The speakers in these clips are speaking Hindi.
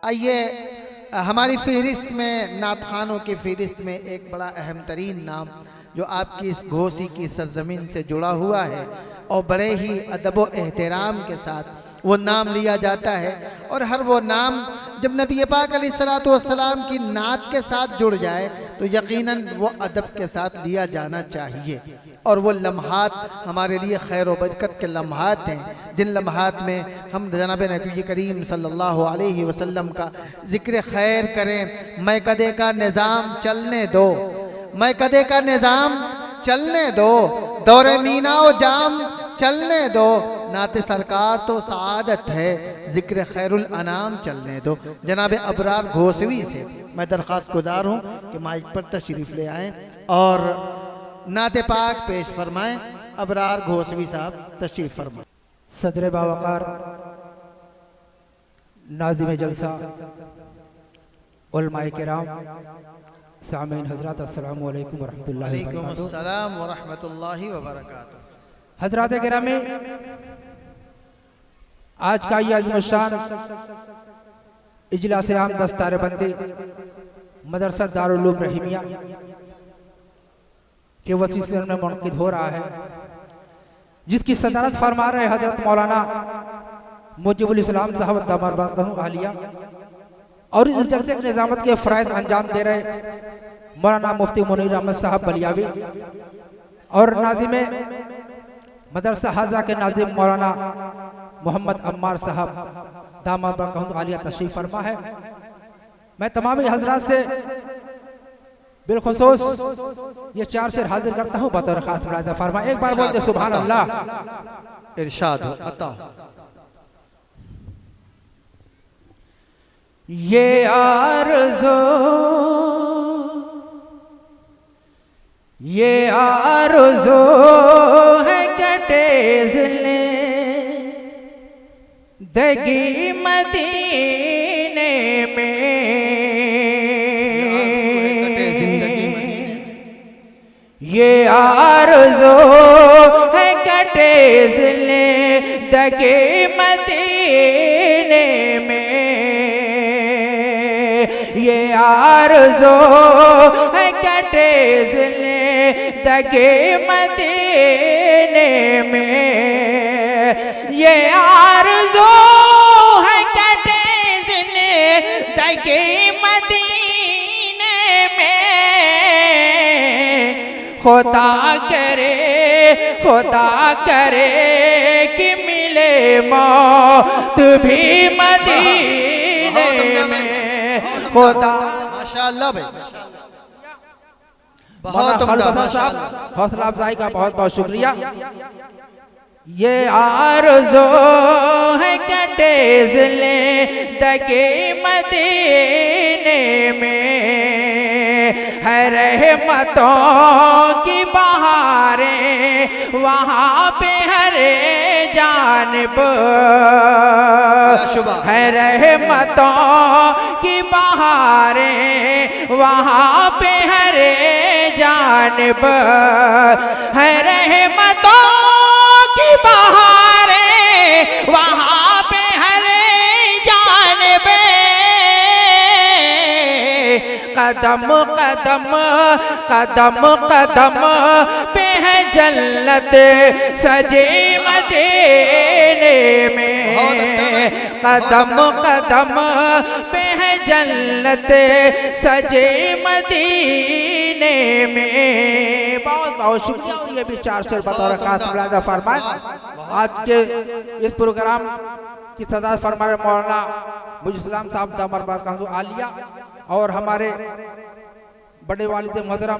आइए हमारी फहरिस्त में नात खानों की फहरिस्त में एक बड़ा अहम तरीन नाम जो आपकी इस घोसी की सरजमीन से जुड़ा हुआ है और बड़े ही अदब व एहतराम के साथ वो नाम लिया जाता है। और हर वो नाम जब नबी पाक अलैहिस्सलातु वस्सलाम की नात के साथ जुड़ जाए तो यकीनन वो अदब के साथ लिया जाना चाहिए। और वो लम्हात हमारे लिए खैर व बरकत के लम्हात हैं, जिन लम्हात में हम जनाब नबी करीम सल्लल्लाहु अलैहि वसल्लम का ज़िक्र खैर करें। मैं कदे का निज़ाम चलने दो, मैं कदे का निज़ाम चलने दो, दौरे मीना व जाम चलने दो, नाते सरकार तो सआदत है, ज़िक्र खैरुल अनाम चलने दो। जनाब अबरार घोसवी से मैं दरख्वास्त गुजार हूँ कि माइक पर तशरीफ़ ले आएँ और नाते पाक पेश फरमाएं। अबरार घोसवी साहब तशरीफ़ फरमाएं। सदर बावकार नाज़िम जलसा उलमाए किराम सामीन हज़रात अस्सलामु अलैकुम वरहमतुल्लाहि व बरकातुहू। हज़रात किरामी, आज का ये अज़ीमुश्शान इजलास आम दस्तार बंदी मदरसा दारुल उलूम रहीमिया के वसीले में मुनक़िद हो रहा है, जिसकी सदारत फरमा रहे हजरत मौलाना मुजीबुल इस्लाम साहब दामद आलिया, और इस जलसे की निज़ामत के फ़राइज़ अंजाम दे रहे मौलाना मुफ्ती मुनीर अहमद साहब बलियावी, और नाज़िम मदरसा हाजा के नाज़िम मौलाना मोहम्मद अम्मार साहब दामद आलिया तशरीफ़ फरमा है। मैं तमाम हजरात से बिलखुसूस ये चार शेर हाजिर करता हूँ बतौर खास मुलाहिज़ा फरमा। एक बार बोलते सुभान अल्लाह। इरशाद हो अता। ये आरज़ू है कटेज़ ले दगी मदीने में, ये आरज़ू है कटे ज़िले दगे मदीने में, ये आरज़ू है कटे ज़िले दगे मदीने में, ये आरज़ू है कटे ज़िले दगे मदीने में, खुदा करे कि मिले मौत भी मदीने में। खुदा माशाअल्लाह भाई, बहुत साहब हौसला अफजाई का बहुत बहुत शुक्रिया। ये आरज़ू है कटे ज़िले दगे मदीने में, है रहमतों की बहारें वहाँ पे हर जानिब, है रहमतों की बहारें वहाँ पे हर जानिब, है रहमतों की बहारें वहाँ पे हर जानिब, कदम कदम कदम कदम पे है जन्नत सजे मदीने में, कदम कदम पे है जन्नत सजे मदीने में। बहुत बहुत शुक्रिया। और ये भी चार शेर बतौर खास मुलाहिज़ा फरमाए। आज के इस प्रोग्राम की सदारत फरमाए मौलाना मुजीबुल इस्लाम साहब दामद आलिया, और हमारे बड़े वालिद मोहतरम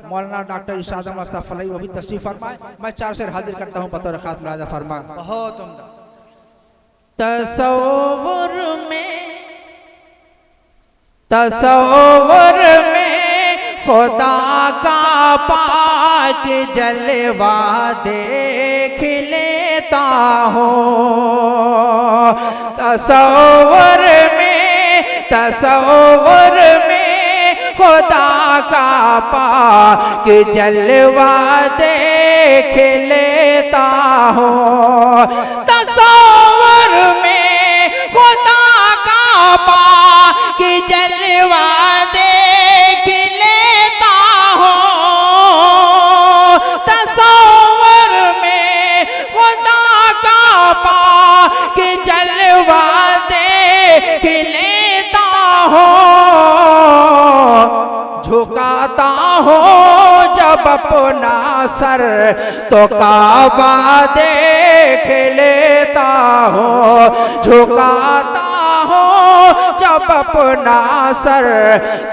मौलाना डॉक्टर इरशाद अहमद साहब फलाई वो भी तशरीफ़ फरमाए। मैं चार शेर हाजिर करता हूँ बतौर खास मुलाहिज़ा फरमा। बहुत उम्दा। तसव्वुर में खुदा का पाक जलवा देख लेता हूँ, तसव्वुर में खुदा का पाक जलवा देख लेता हूँ, तसव्वुर में खुदा का पाक हूँ जब अपना सर तो काबा देख लेता हूँ, झुकाता हूँ जब अपना सर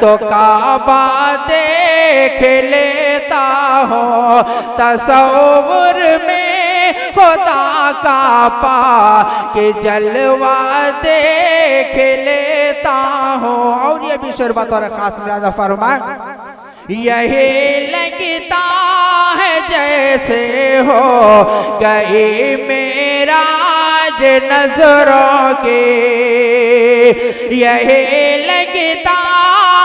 तो काबा देख लेता हूँ। तसव्वुर में खुदा का पाक जलवा देख लेता हूँ। और ये भी शेर बतौर खास मुलाज़ा फरमाए, यही लगता है जैसे हो गई मेराज नजरों के, यही लगता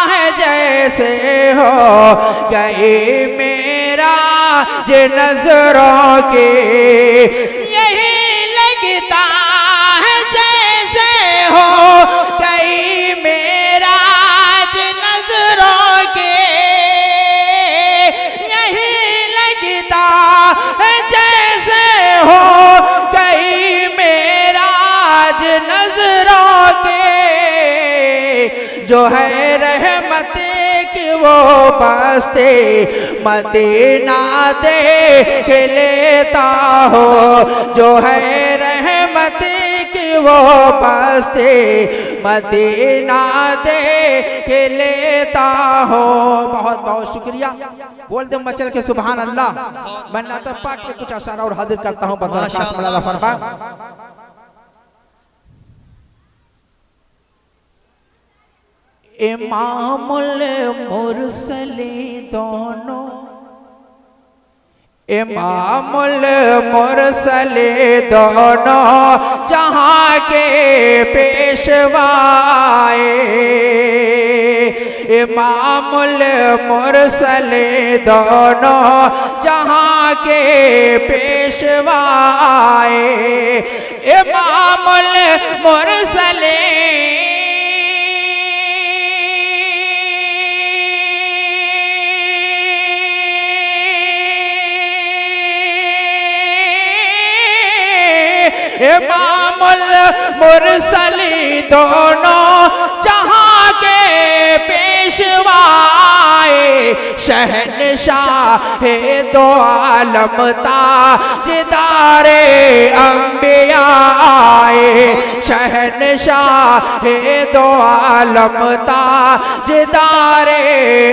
है जैसे हो गई मेराज नजरों के, यही लगता है जैसे हो गई मेराज नजरों के, जैसे हो गई मेराज नजरों के। जो है रहमत की वो बस्ती मदीना देख लेता हो, जो है रहमत की वो बस्ती मदीना देख लेता हो। बहुत बहुत शुक्रिया। बोल दे मचल के सुभान अल्लाह। मैं नाता पाक के कुछ अशारा और हाजिर करता हूँ बंदा खास मुलाज़ा फरमा। इमामुल मुरसलीन दोनों, इमामुल मुरसलीन दोनों जहाँ के पेशवाए, इमामुल मुरसलीन दोनों जहाँ के पेशवाए, इमामुल मुरसलीन इमामुल मुरसलीन दोनों जहाँ के पेशवाए, शहनशाह दो आलम ताजदारे अंबिया आए, शहनशाह दो आलम ताजदारे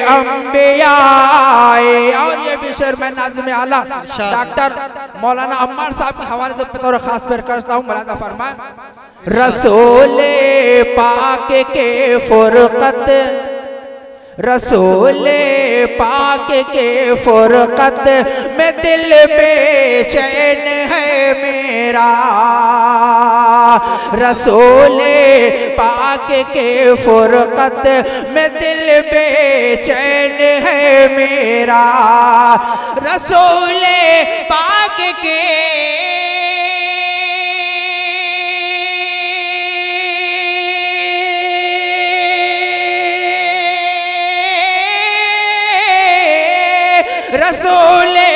अंबिया आए। और ये भी शेर मैं नाज़िम आला डॉक्टर मौलाना अम्मार साहब के हवाले से बतौर खास पेश करता हूँ। मुलाज़ा फरमाए, रसूले पाक के फुरकत, रसूले पाक के फुरकत में दिल बेचैन है मेरा, रसूले पाक के फुरकत में दिल बेचैन है मेरा, रसूले पाक के रसूले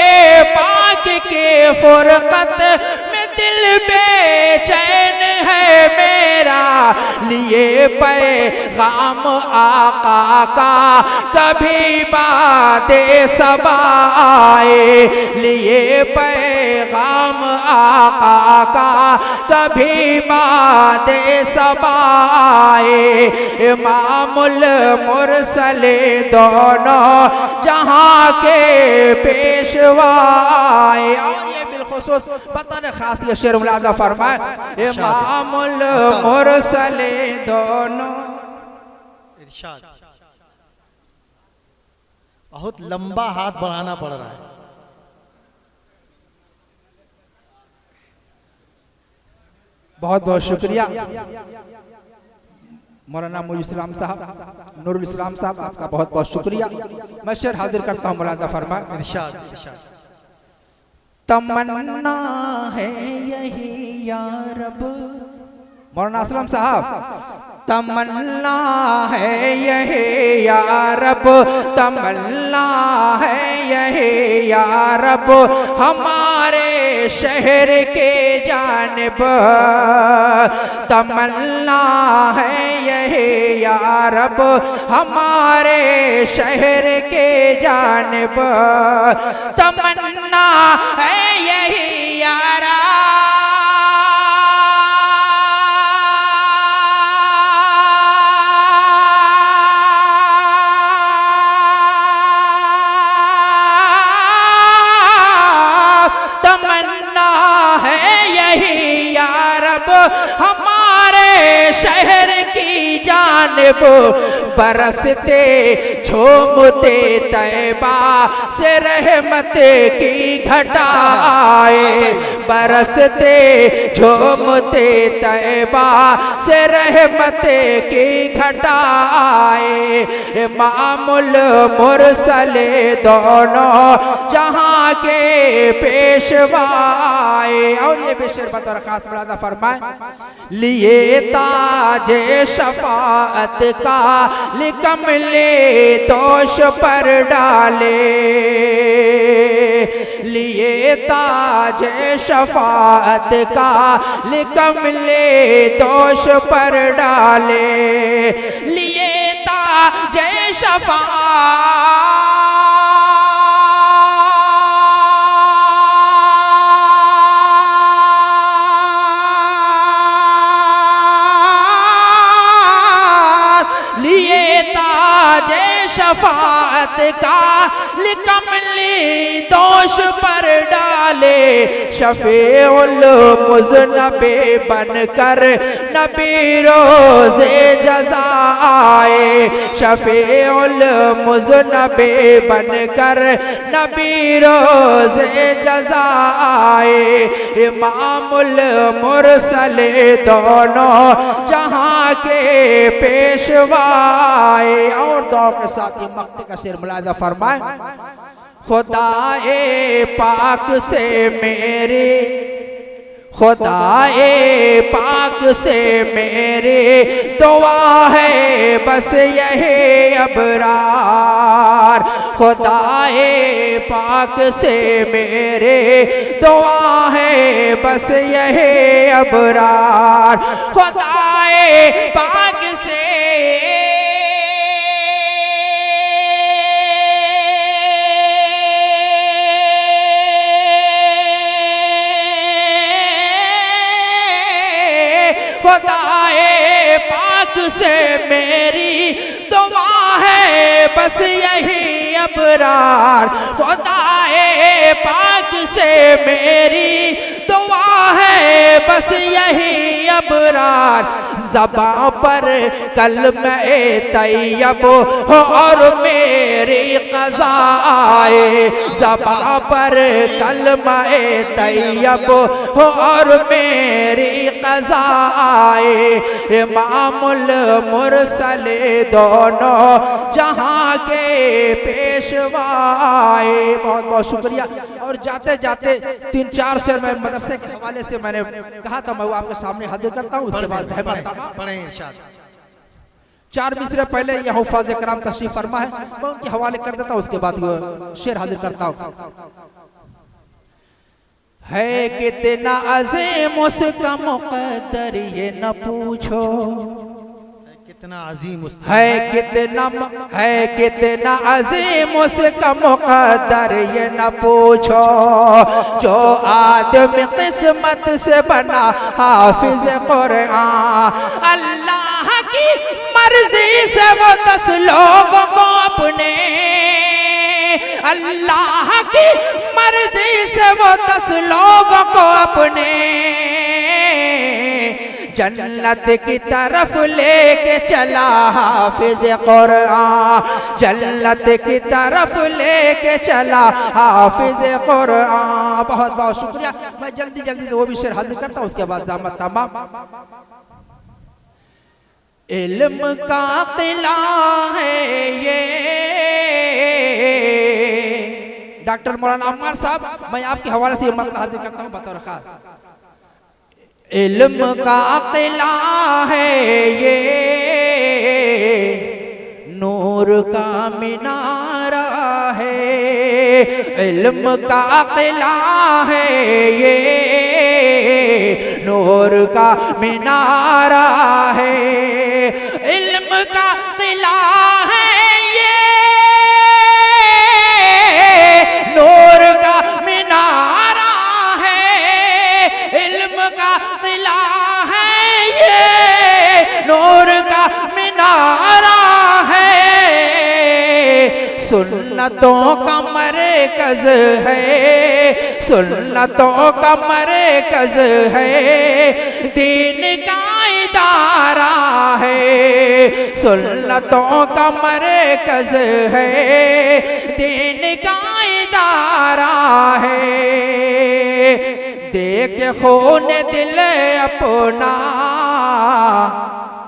पाक के फुरकत में दिल बेचैन है मेरा, लिए पैगाम आका का कभी बादे सबा आए, लिए पैगाम आका का कभी बादे सबा आए, इमामुल मुरसलीन दोनों जहाँ के पेशवाए। और ये बिलखुसूस पता न खास ये शेर मुलाज़ा फरमाए, इमामुल मुरसलीन दोनों। इरशाद। बहुत लंबा हाथ बढ़ाना पड़ रहा है। बहुत बहुत शुक्रिया मौलाना मुइज़ इस्लाम साहब, नूरुल इस्लाम साहब, आपका बहुत बहुत शुक्रिया। मैं शेर हाजिर करता हूँ। मुलाज़ा फरमाए, इरशाद इरशाद। तमन्ना है यही या रब, मौलाना असलम साहब, तमन्ना है यही या रब, तमन्ना है यही या रब, हमारे शहर के जानिब तमन्ना है यही या रब, हमारे शहर के जानिब तमन्ना है यही या रब। हमारे शहर की जानिब बरसते झूमते तैबा से रहमत की घटाए, बरसते झूमते तैबा से रहमत की घटाए। इमामुल मुरसले दोनों जहां के पेशवाए। और ये बेशर बतौर खास मुलादा फरमाए, लिए ताजे शफाअत का लिकमले दोष पर डाले, लिए ताजे शफाअत का लिकमले दोष पर डाले, लिए ताजे शफाअत शफाअत का लिकमली दोष पर डाले, शफीउल मुज़नबे बनकर नबी रोज़े जज़ा आए, शफीउल मुज़नबे बनकर नबी रोज़े जज़ा आए। इमामुल मुरसले दोनों जहां के पेशवाए। और दो के साथ ये मक्ते का शेर मुलाहिज़ा फरमाए, खुदाए पाक से मेरे, खुदाए पाक से मेरे दुआ है बस यही अबरार, खुदाए पाक से मेरे दुआ है बस यही अबरार, खुदाए पाक से खुदाए पाक से मेरी दुआ है बस यही अबरार, खुदाए पाक से मेरी दुआ है बस यही अबरार। ज़बां पर कलमे तैयब हो और मेरी क़ज़ा आए, ज़बां पर कलमे तैयब हो और मेरी क़ज़ा आए। इमामुल मुरसले दोनों जहां के पेशवाए। बहुत बहुत शुक्रिया। और जाते जाते 3-4 शेर में मदरसे के हवाले से मैंने कहा था मैं वो आपके सामने हाजिर करता हूँ। उसके बाद पढ़ें इरशाद। 4 मिसरे पहले यह हुफ़ाज़ कराम तशरीफ फरमा है, मैं उनके हवाले कर देता हूँ। उसके बाद वो शेर हाजिर करता हूँ। है कितना अज़ीम उसका मुक़द्दर ये न पूछो, कितना अजीम है कितना अजीम उसका मुक़द्दर ये न पूछो। जो आदमी किस्मत से बना हाफिज कुरान, अल्लाह की मर्जी से वो 10 लोगों को अपने, अल्लाह की मर्जी से वो 10 लोगों को अपने जन्नत की तरफ लेके चला हाफिज कुरान, जन्नत की तरफ लेके चला हाफिज कुरान। बहुत बहुत शुक्रिया। मैं जल्दी जल्दी वो भी शेर हाजिर करता हूँ, उसके बाद ज़ामत तमाम। इल्म का किला है ये, डॉक्टर मौलाना अम्मार साहब, मैं आपके हवाले से ये मतलब हाजिर करता हूँ बतौर खास। इल्म का किला है ये, नूर का मीनारा है, इल्म का किला है ये, नूर का मीनारा है, इल्म का किला है ये, नूर का मीनारा है, इल्म का किला है ये, नूर का मीनारा है, सुन्नतों का मरकज़ है, सुन्नतों का मरकज़ है, दीन का इदारा है, सुन्नतों का मरकज़ है, दीन का इदारा है, देख खून दिल अपना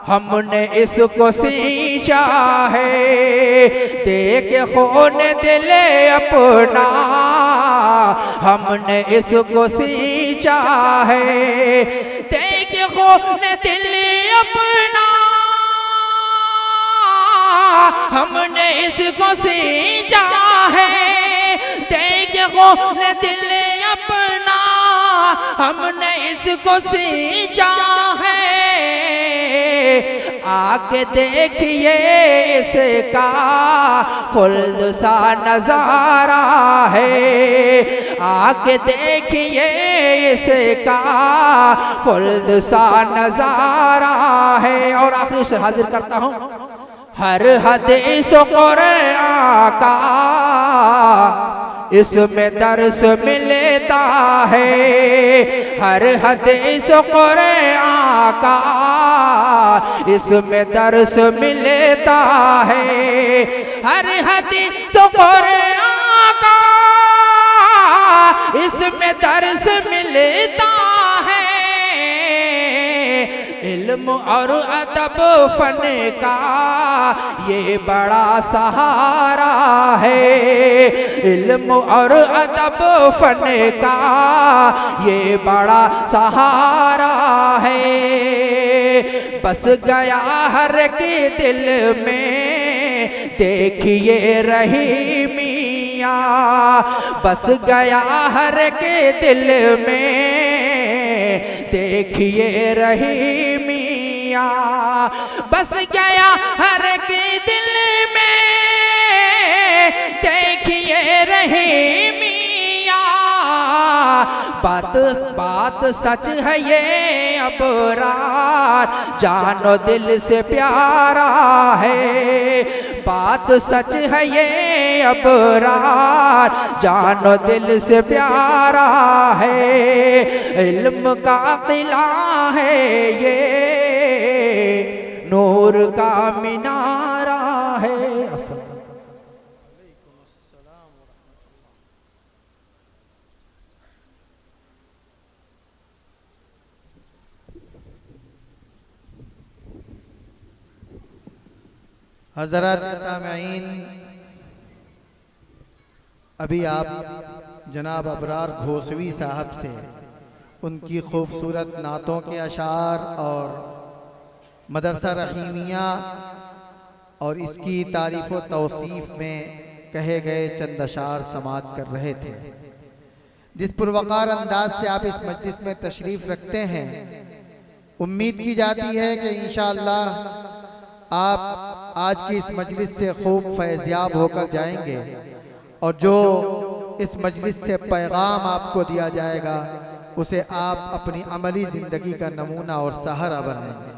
हमने इसको सींचा है, देख खून दिल अपना हमने इसको सींचा है, देख खून दिल अपना हमने इसको सींचा है, देख खून दिल अपना हमने इसको सींचा है, आके देखिए इसका खुल्द सा नजारा है, आके देखिए इसका खुल्द सा नजारा है। और आखिरी से हाजिर करता हूँ, हर हदीस कुरान का इसमें दर्स मिलता है, हर हदीस कुरान का इसमें दर्स मिलता है, हर हदीस कुरान का इसमें दर्स मिलता है, इल्म और अदब फन का ये बड़ा सहारा है, इल्म और अदब फन का ये बड़ा सहारा है, बस गया हर के दिल में देखिए रही मियाँ, बस गया हर के दिल में देखिए रही मियाँ, बस गया हर के दिल में देखिए रही मियाँ, बात बात सच है ये अबरार, जानो दिल से प्यारा है, बात सच है ये अबरार, जानो दिल से प्यारा है, इल्म का किला है ये, नूर का मीनारा है। हज़रत सामईन, अभी आप जनाब अबरार घोसवी साहब से उनकी खूबसूरत नातों के अशार और मदरसा रहीमिया और इसकी तारीफ़ व तौसीफ़ में कहे गए चंद अशार समात कर रहे थे। जिस पुरवकार अंदाज से आप इस मजलिस में तशरीफ़ रखते हैं, उम्मीद की जाती है कि इंशाअल्लाह आप आज की इस मजलिस से खूब फैज़याब होकर जाएंगे और जो इस मजलिस से पैगाम आपको दिया जाएगा उसे आप अपनी अमली ज़िंदगी का नमूना और सहारा बनाएंगे।